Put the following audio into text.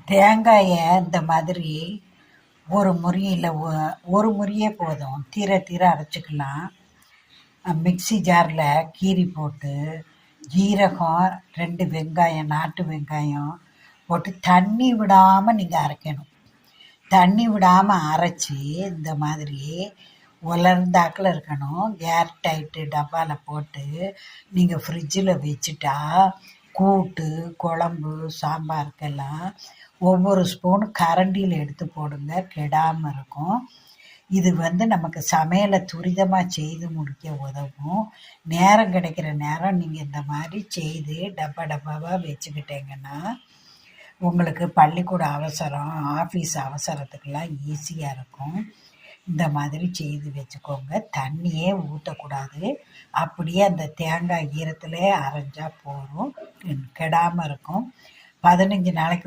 தேங்காயை இந்த மாதிரி ஒரு முறியில் ஒரு முறியே போதும், தீர தீர அரைச்சிக்கலாம். மிக்ஸி ஜாரில் கீரி போட்டு ஜீரகம் 2 வெங்காயம், நாட்டு வெங்காயம் போட்டு தண்ணி விடாமல் நீங்கள் அரைக்கணும். தண்ணி விடாமல் அரைச்சி இந்த மாதிரி உலர்ந்தாக்கில் இருக்கணும். ஏர் டைட்டு டப்பாவில் போட்டு நீங்கள் ஃப்ரிட்ஜில் வச்சுட்டா கூட்டு, குழம்பு, சாம்பாருக்கெல்லாம் ஒவ்வொரு ஸ்பூனு கரண்டியில் எடுத்து போடுங்க, கெடாமல் இருக்கும். இது நமக்கு சமையலை துரிதமாக செய்து முடிக்க உதவும். நேரம் கிடைக்கிற நேரம் நீங்கள் இந்த மாதிரி செய்து டப்பாவாக வச்சுக்கிட்டீங்கன்னா உங்களுக்கு பள்ளிக்கூட அவசரம், ஆஃபீஸ் அவசரத்துக்கெல்லாம் ஈஸியாக இருக்கும். இந்த மாதிரி செய்து வச்சுக்கோங்க. தண்ணியே ஊற்றக்கூடாது. அப்படியே அந்த தேங்காய் ஈரத்திலே அரைஞ்சா போதும், கெடாமல் இருக்கும். 15 நாளைக்கு